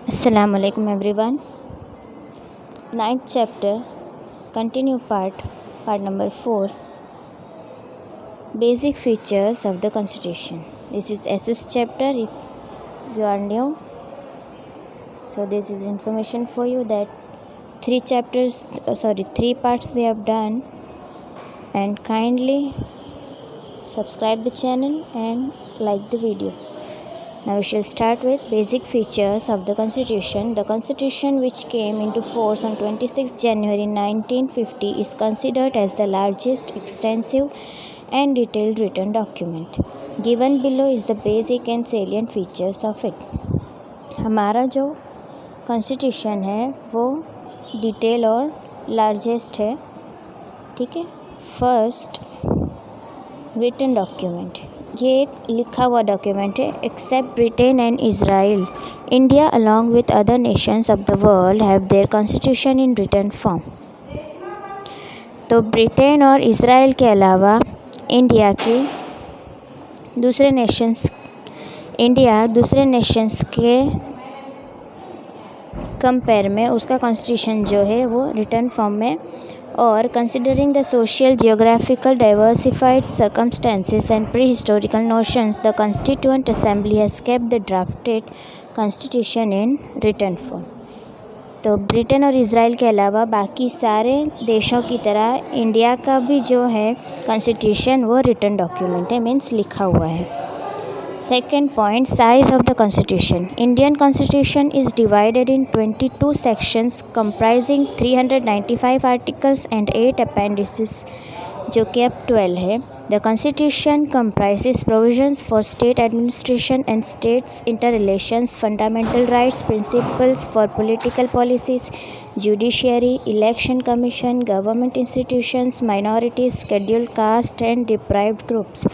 Assalamu alaikum everyone. Ninth chapter, continue part number 4. Basic features of the Constitution. This is SS chapter. If you are new, so this is information for you that three parts we have done, and kindly subscribe the channel and like the video. Now we shall start with basic features of the Constitution. The Constitution, which came into force on 26 January 1950, is considered as the largest, extensive and detailed written document. Given below is the basic and salient features of it. हमारा जो Constitution है वो detail और largest है, ठीक है. First, written document. ये एक लिखा हुआ डॉक्यूमेंट है. Except Britain and Israel, India along with other nations of the world have their constitution in written form. तो ब्रिटेन और इज़राइल के अलावा इंडिया दूसरे नेशंस के कंपेयर में उसका कॉन्स्टिट्यूशन जो है वो रिटन फॉर्म में. और considering the social geographical diversified circumstances and pre historical notions, the constituent assembly has kept the drafted constitution in written form. तो ब्रिटेन और इज़राइल के अलावा बाकी सारे देशों की तरह इंडिया का भी जो है कॉन्स्टिट्यूशन वो रिटन डॉक्यूमेंट है, मीन्स लिखा हुआ है. Second point, size of the Constitution. Indian Constitution is divided in 22 sections comprising 395 articles and 8 appendices, जो कि अब 12 है. The Constitution comprises provisions for state administration and states' interrelations, fundamental rights, principles for political policies, judiciary, election commission, government institutions, minorities, scheduled caste and deprived groups.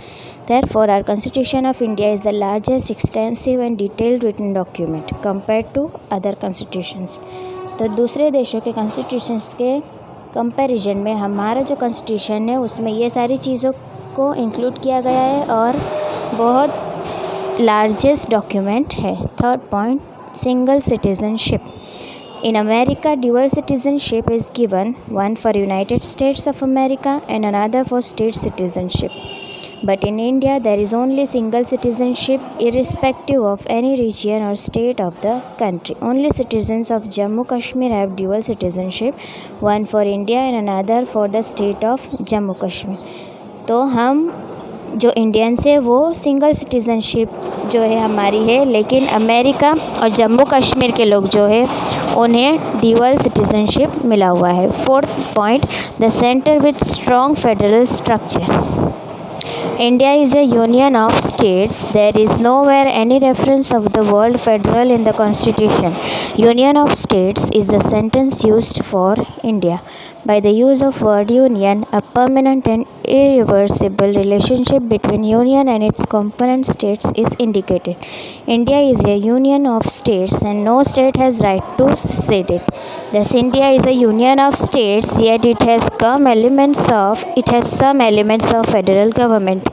Therefore, our Constitution of India is the largest, extensive and detailed written document compared to other constitutions. तो दूसरे देशों के constitutions के comparison में हमारा जो constitution है उसमें ये सारी चीज़ों को इंक्लूड किया गया है और बहुत लार्जेस्ट डॉक्यूमेंट है. Third point, single citizenship. In America, dual citizenship is given, one for United States of America and another for state citizenship. But in India, there is only single citizenship irrespective of any region or state of the country. Only citizens of Jammu Kashmir have dual citizenship, one for India and another for the state of Jammu Kashmir. तो हम जो Indians है वो single citizenship जो है हमारी है, लेकिन अमेरिका और जम्मू कश्मीर के लोग जो है उन्हें ड्यूअल सिटीज़नशिप मिला हुआ है. Fourth point, the centre with strong federal structure. India is a union of states. There is nowhere any reference of the word federal in the Constitution. Union of states is the sentence used for India. By the use of word union, a permanent and irreversible relationship between union and its component states is indicated. India is a union of states and no state has right to secede it. Thus, India is a union of states, yet it has some elements of federal government.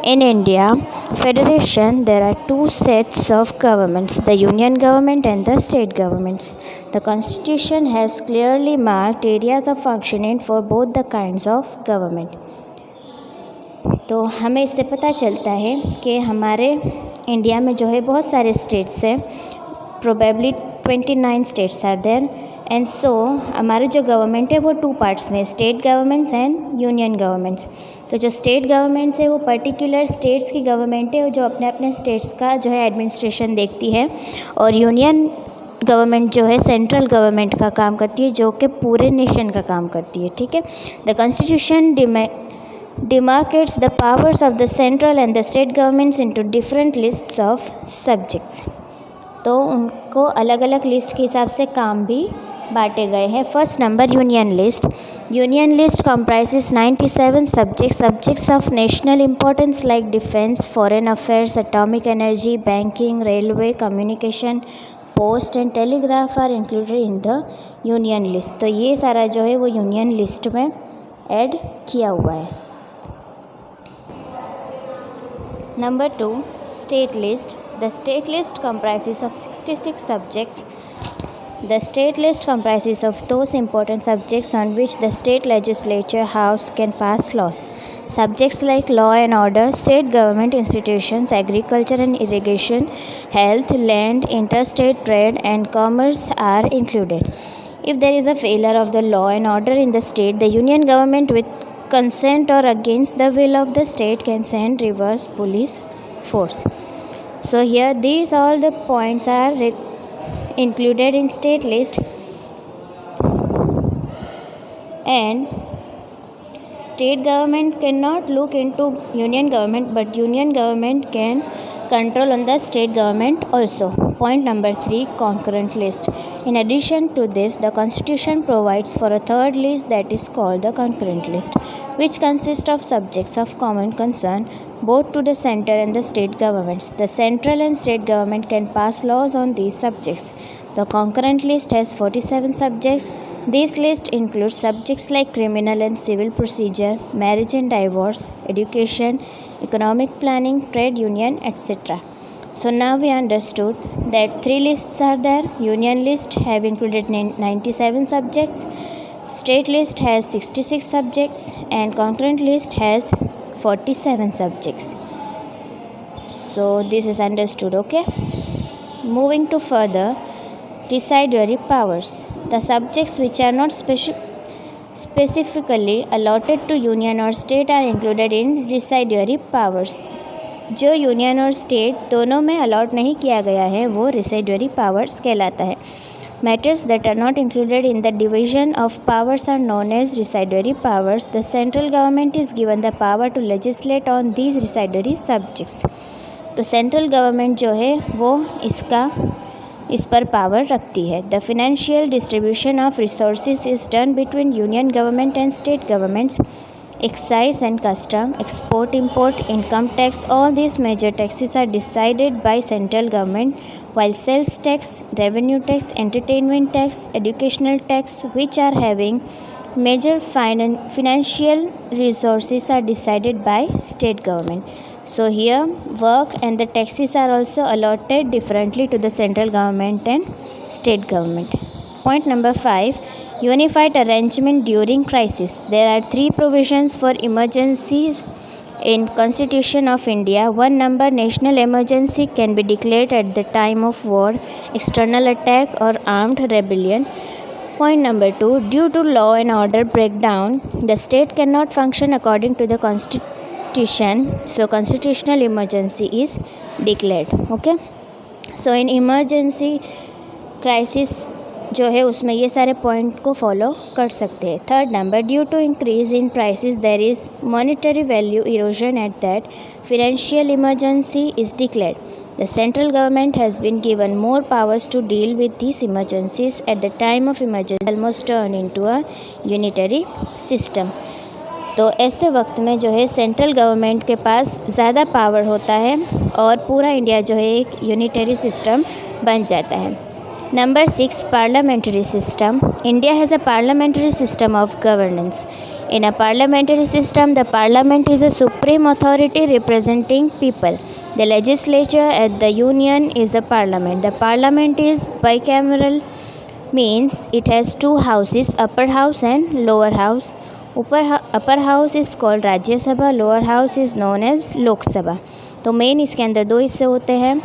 In India Federation, there are two sets of governments, the union government and the state governments. The Constitution has clearly marked areas of functioning for both the kinds of government. तो हमें इससे पता चलता है कि हमारे India में जो है बहुत सारे स्टेट्स हैं, probably 29 states are there. And so हमारे जो गवर्नमेंट है वो टू पार्ट्स में, state governments and union governments. तो जो स्टेट गवर्नमेंट्स है वो पर्टिकुलर स्टेट्स की गवर्नमेंट है जो अपने अपने स्टेट्स का जो है एडमिनिस्ट्रेशन देखती है, और यूनियन गवर्नमेंट जो है सेंट्रल गवर्नमेंट का काम करती है जो कि पूरे नेशन का काम करती है, ठीक है. The constitution demarcates the powers of the central and the state governments into different lists of subjects. तो उनको अलग अलग लिस्ट के हिसाब से काम भी बांटे गए हैं. First number, union list. Union list comprises 97 subjects of national importance like defense, foreign affairs, atomic energy, banking, railway, communication, post and telegraph are included in the union list. तो ये सारा जो है वो यूनियन लिस्ट में add किया हुआ है. Number 2, state list. The state list comprises of 66 subjects. The state list comprises of those important subjects on which the state legislature house can pass laws. Subjects like law and order, state government institutions, agriculture and irrigation, health, land, interstate trade, and commerce are included. If there is a failure of the law and order in the state, the union government, with consent or against the will of the state, can send reverse police force. So here these all the points are included in state list, and state government cannot look into union government, but union government can control on the state government also. Point number 3, concurrent list. In addition to this, the constitution provides for a third list that is called the concurrent list, which consists of subjects of common concern both to the center and the state governments. The central and state government can pass laws on these subjects. The concurrent list has 47 subjects. This list includes subjects like criminal and civil procedure, marriage and divorce, education, economic planning, trade union, etc. So now we understood that 3 lists are there. Union list have included 97 subjects, state list has 66 subjects, and concurrent list has 47 subjects. So this is understood, okay? Moving to further, residuary powers. The subjects which are not specifically allotted to union or state are included in residuary powers. जो union और state दोनों में allot नहीं किया गया है वो residuary powers कहलाता है. Matters that are not included in the division of powers are known as residuary powers. The central government is given the power to legislate on these residuary subjects. तो central government जो है वो इस पर power रखती है. The financial distribution of resources is done between union government and state governments. Excise and custom, export, import, income tax, all these major taxes are decided by central government, while sales tax, revenue tax, entertainment tax, educational tax, which are having major financial resources, are decided by state government. So here work and the taxes are also allotted differently to the central government and state government. Point number 5, unified arrangement during crisis. There are 3 provisions for emergencies in Constitution of India. 1 number, national emergency can be declared at the time of war, external attack or armed rebellion. Point number 2, due to law and order breakdown, the state cannot function according to the constitution, so constitutional emergency is declared. Okay, so in emergency crisis जो है उसमें ये सारे point को follow कर सकते हैं. 3rd number, due to increase in prices there is monetary value erosion at that financial emergency is declared. The central government has been given more powers to deal with these emergencies. At the time of emergency almost turn into a unitary system. तो ऐसे वक्त में जो है central government के पास ज़्यादा power होता है और पूरा इंडिया जो है एक यूनिटरी सिस्टम बन जाता है. Number 6, parliamentary system. India has a parliamentary system of governance. In a parliamentary system, the parliament is a supreme authority representing people. The legislature at the union is the parliament. The parliament is bicameral, means it has 2 houses, upper house and lower house. Upper house is called Rajya Sabha, lower house is known as Lok Sabha. तो main इसके अंदर 2 हिस्से होते हैं,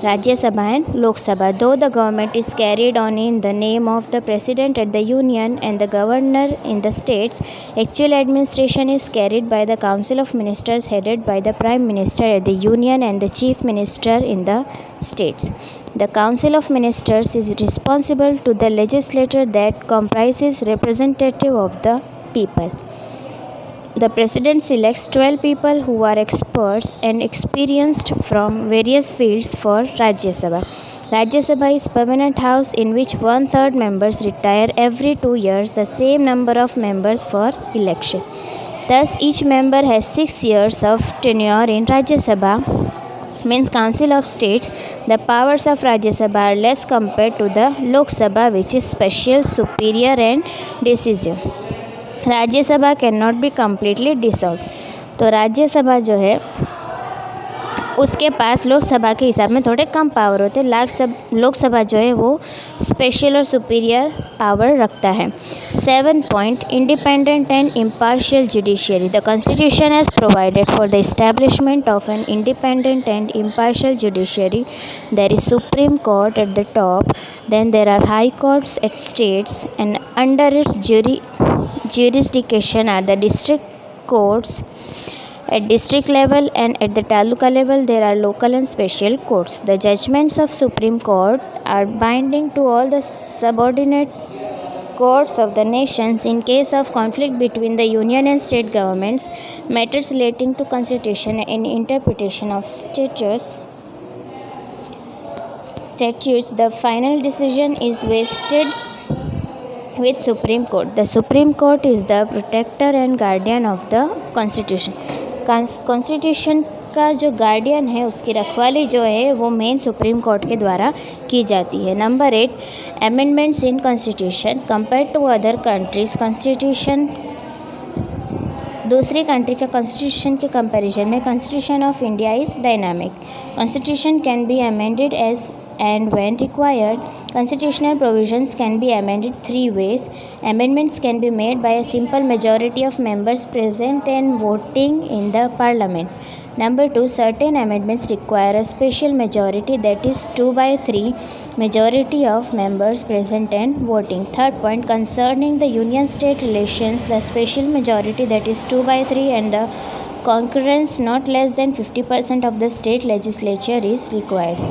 राज्य सभा and लोक सभा. दो the government is carried on in the name of the president at the union and the governor in the states, actual administration is carried by the council of ministers headed by the prime minister at the union and the chief minister in the states. The Council of Ministers is responsible to the legislature that comprises representative of the people. The President selects 12 people who are experts and experienced from various fields for Rajya Sabha. Rajya Sabha is permanent house in which 1/3 members retire every 2 years, the same number of members for election. Thus, each member has 6 years of tenure in Rajya Sabha. Means Council of States, the powers of Rajya Sabha are less compared to the Lok Sabha, which is special, superior and decisive. Rajya Sabha can not be completely dissolve. तो राज्यसभा जो है उसके पास लोकसभा के हिसाब में थोड़े कम power होते हैं। लोकसभा जो है वो स्पेशल और सुपीरियर पावर रखता है। 7 point independent and impartial judiciary. The constitution has provided for the establishment of an independent and impartial judiciary. There is supreme court at the top, then there are high courts at states, and under its jurisdiction are the district courts at district level, and at the taluka level there are local and special courts. The judgments of Supreme Court are binding to all the subordinate courts of the nations in case of conflict between the union and state governments, matters relating to constitution and interpretation of statutes. The final decision is vested with Supreme Court. The Supreme Court is the protector and guardian of the Constitution. Constitution का जो guardian है उसकी रखवाली जो है वो main supreme court के द्वारा की जाती है। Number 8, amendments in constitution. Compare to other countries, constitution दूसरी कंट्री का कॉन्स्टिट्यूशन के कंपैरिजन में constitution of India is dynamic. Constitution can be amended as and when required. Constitutional provisions can be amended 3 ways. Amendments can be made by a simple majority of members present and voting in the parliament. Number 2, certain amendments require a special majority, that is 2/3 majority of members present and voting. Third point, concerning the union-state relations, the special majority, that is 2/3, and the concurrence not less than 50% of the state legislature is required.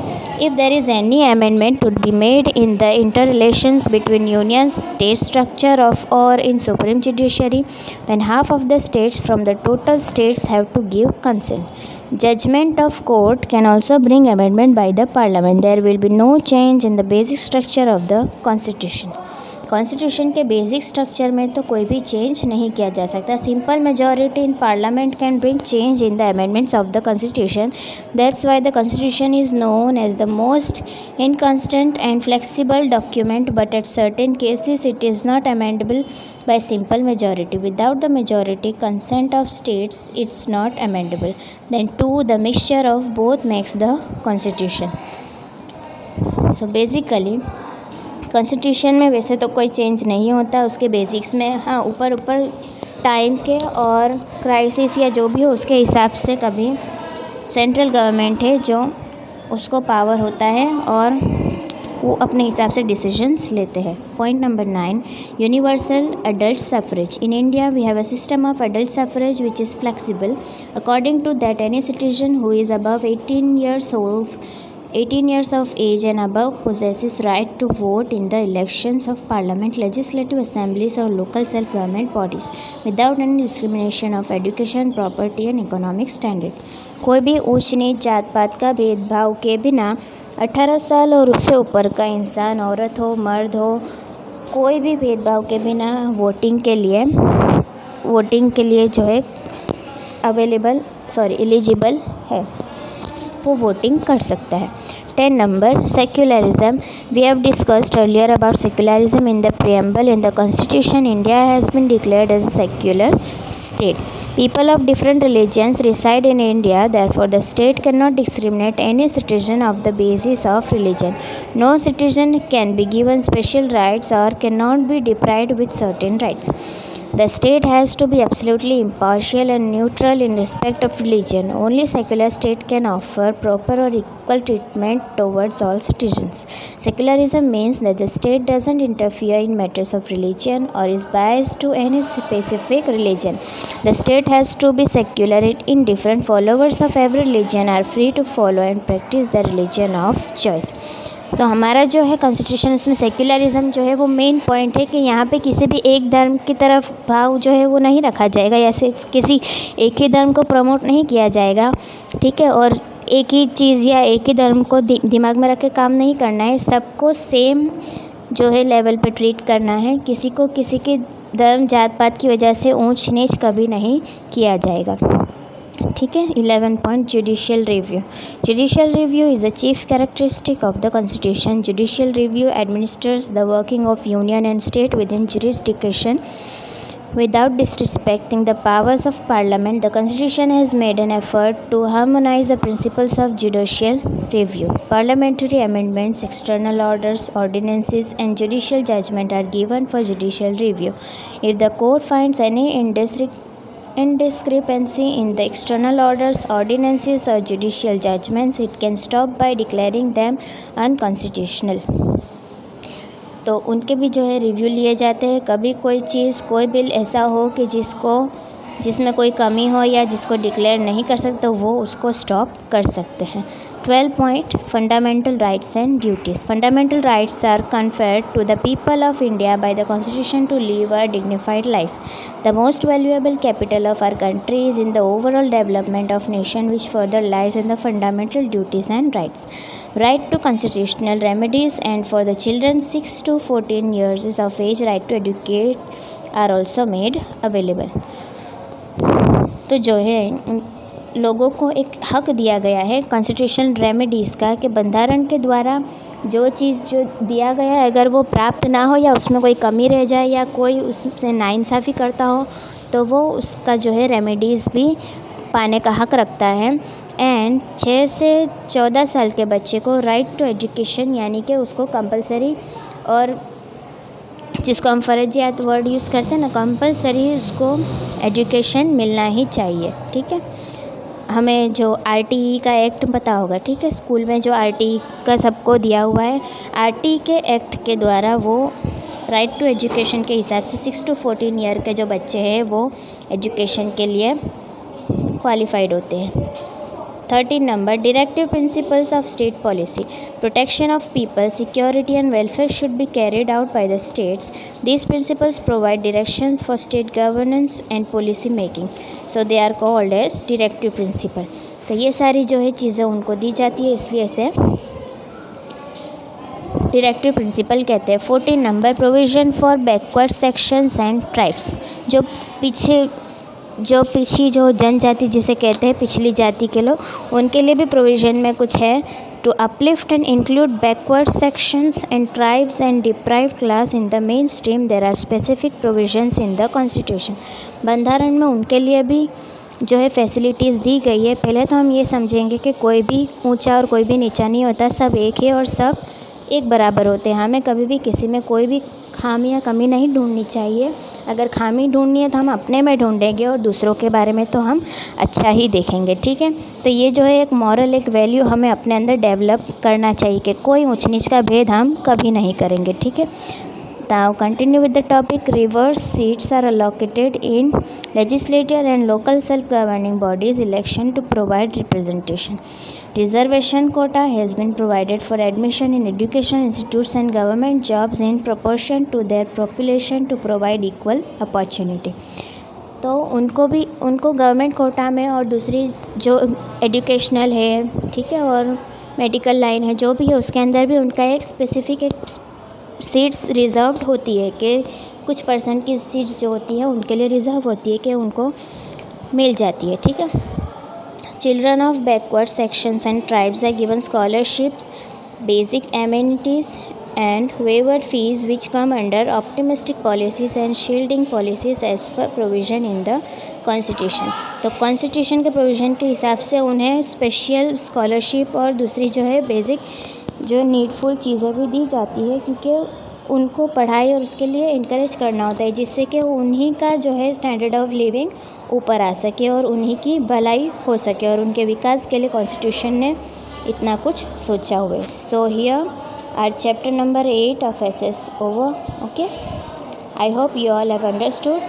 If there is any amendment to be made in the interrelations between union state structure of or in supreme judiciary, then half of the states from the total states have to give consent. Judgment of court can also bring amendment by the parliament. There will be no change in the basic structure of the constitution. Constitution के basic structure में तो कोई भी change नहीं किया जा सकता। Simple majority in parliament can bring change in the amendments of the constitution. That's why the constitution is known as the most inconstant and flexible document, but at certain cases it is not amendable by simple majority. Without the majority consent of states, it's not amendable. Then 2, the mixture of both makes the constitution. So basically constitution में वैसे तो कोई change नहीं होता, उसके basics में हाँ ऊपर टाइम के और क्राइसिस या जो भी हो उसके हिसाब से कभी सेंट्रल गवर्नमेंट है जो उसको पावर होता है और वो अपने हिसाब से डिसीजंस लेते हैं। Point number 9, universal adult suffrage. In India we have a system of adult suffrage which is flexible. According to that any citizen who is above 18 years of age and above possesses right to vote in the elections of parliament, legislative assemblies or local self-government bodies without any discrimination of education, property and economic standard. कोई भी ऊंच नीच जात पात का भेदभाव के बिना 18 साल और उससे ऊपर का इंसान, औरत हो मर्द हो, कोई भी भेदभाव के बिना वोटिंग के लिए जो है एलिजिबल है, वो वोटिंग कर सकता है। 10 number, secularism. We have discussed earlier about secularism in the preamble. In the constitution, India has been declared as a secular state. People of different religions reside in India, therefore the state cannot discriminate any citizen of the basis of religion. No citizen can be given special rights or cannot be deprived with certain rights. The state has to be absolutely impartial and neutral in respect of religion. Only secular state can offer proper or equal treatment towards all citizens. Secularism means that the state doesn't interfere in matters of religion or is biased to any specific religion. The state has to be secular and indifferent. Followers of every religion are free to follow and practice their religion of choice. तो हमारा जो है constitution उसमें secularism जो है वो main point है कि यहाँ पे किसी भी एक धर्म की तरफ भाव जो है वो नहीं रखा जाएगा या सिर्फ किसी एक ही धर्म को प्रमोट नहीं किया जाएगा, ठीक है, और एक ही चीज़ या एक ही धर्म को दिमाग में रख के काम नहीं करना है, सबको सेम जो है लेवल पे ट्रीट करना है, किसी को किसी के धर्म जात पात की वजह से ऊंच नीच कभी नहीं किया जाएगा, ठीक है। 11 point, judicial review. Judicial review is the chief characteristic of the constitution. Judicial review administers the working of union and state with in jurisdiction Without disrespecting the powers of Parliament, the Constitution has made an effort to harmonize the principles of judicial review. Parliamentary amendments, external orders, ordinances, and judicial judgment are given for judicial review. If the court finds any indiscrepancy in the external orders, ordinances, or judicial judgments, it can stop by declaring them unconstitutional. तो उनके भी जो है review लिए जाते हैं। कभी कोई चीज़, कोई बिल ऐसा हो कि जिसमें कोई कमी हो या जिसको डिक्लेयर नहीं कर सकते, तो वो उसको स्टॉप कर सकते हैं। 12 point Fundamental Rights and Duties. Fundamental rights are conferred to the people of India by the Constitution to live a dignified life. The most valuable capital of our country is in the overall development of nation, which further lies in the fundamental duties and rights. Right to constitutional remedies, and for the children 6 to 14 years of age, right to educate are also made available. तो जो है लोगों को एक हक दिया गया है कॉन्स्टिट्यूशनल रेमेडीज़ का, कि बंधारण के द्वारा जो चीज़ जो दिया गया है अगर वो प्राप्त ना हो या उसमें कोई कमी रह जाए या कोई उससे नाइंसाफ़ी करता हो, तो वो उसका जो है रेमेडीज़ भी पाने का हक रखता है। एंड 6 से 14 साल के बच्चे को राइट टू एजुकेशन, यानी कि उसको कंपलसरी, और जिसको हम फर्जियात वर्ड यूज़ करते हैं ना, कंपलसरी उसको एजुकेशन मिलना ही चाहिए। ठीक है, हमें जो RTE का एक्ट पता होगा, ठीक है, स्कूल में जो RTE का सबको दिया हुआ है, RTE के एक्ट के द्वारा वो राइट टू एजुकेशन के हिसाब से 6 to 14 ईयर के जो बच्चे हैं वो एजुकेशन के लिए क्वालिफाइड होते हैं। 13 number Directive Principles of State Policy. Protection of people, security and welfare should be carried out by the states. These principles provide directions for state governance and policy making. So they are called as directive principle. तो ये सारी जो है चीज़ें उनको दी जाती है, इसलिए इसे डायरेक्टिव प्रिंसिपल कहते हैं। 14 number provision for backward sections and tribes. जो जनजाति जिसे कहते हैं पिछली जाति के लोग, उनके लिए भी प्रोविज़न में कुछ है। To uplift and include backward sections and tribes and deprived class in the mainstream, there are specific provisions in the constitution. बंधारण में उनके लिए भी जो है फैसिलिटीज़ दी गई है। पहले तो हम ये समझेंगे कि कोई भी ऊंचा और कोई भी नीचा नहीं होता, सब एक है और सब एक बराबर होते हैं। हमें कभी भी किसी में कोई भी खामी या कमी नहीं ढूंढनी चाहिए। अगर खामी ढूंढनी है तो हम अपने में ढूंढेंगे और दूसरों के बारे में तो हम अच्छा ही देखेंगे। ठीक है, तो ये जो है एक मॉरल, एक वैल्यू हमें अपने अंदर डेवलप करना चाहिए कि कोई ऊंच नीच का भेद हम कभी नहीं करेंगे। ठीक है, Now continue with the topic. Reverse seats are allocated in legislative and local self-governing bodies election to provide representation. Reservation quota has been provided for admission in education institutes and government jobs in proportion to their population to provide equal opportunity. तो उनको government Kota में और दूसरी जो educational है, ठीक है, और मेडिकल लाइन है, जो भी है उसके अंदर भी उनका एक स्पेसिफिक सीट्स रिज़र्व्ड होती है कि कुछ परसेंट की सीट्स जो होती है उनके लिए रिज़र्व होती है कि उनको मिल जाती है। ठीक है, children of backward sections and tribes are given scholarships, basic amenities and waived fees which come under optimistic policies and shielding policies as per provision in the constitution. तो कॉन्स्टिट्यूशन के प्रोविज़न के हिसाब से उन्हें स्पेशल स्कॉलरशिप और दूसरी जो है बेसिक जो नीडफुल चीज़ें भी दी जाती है, क्योंकि उनको पढ़ाई और उसके लिए इनकरेज करना होता है, जिससे कि उन्हीं का जो है स्टैंडर्ड ऑफ लिविंग ऊपर आ सके और उन्हीं की भलाई हो सके और उनके विकास के लिए कॉन्स्टिट्यूशन ने इतना कुछ सोचा हुआ है। So here our chapter number 8 of SS over. Okay, I hope you all have understood.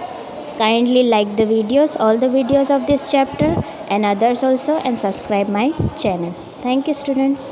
Kindly like the videos, all the videos of this chapter and others also, and subscribe my channel. Thank you, students.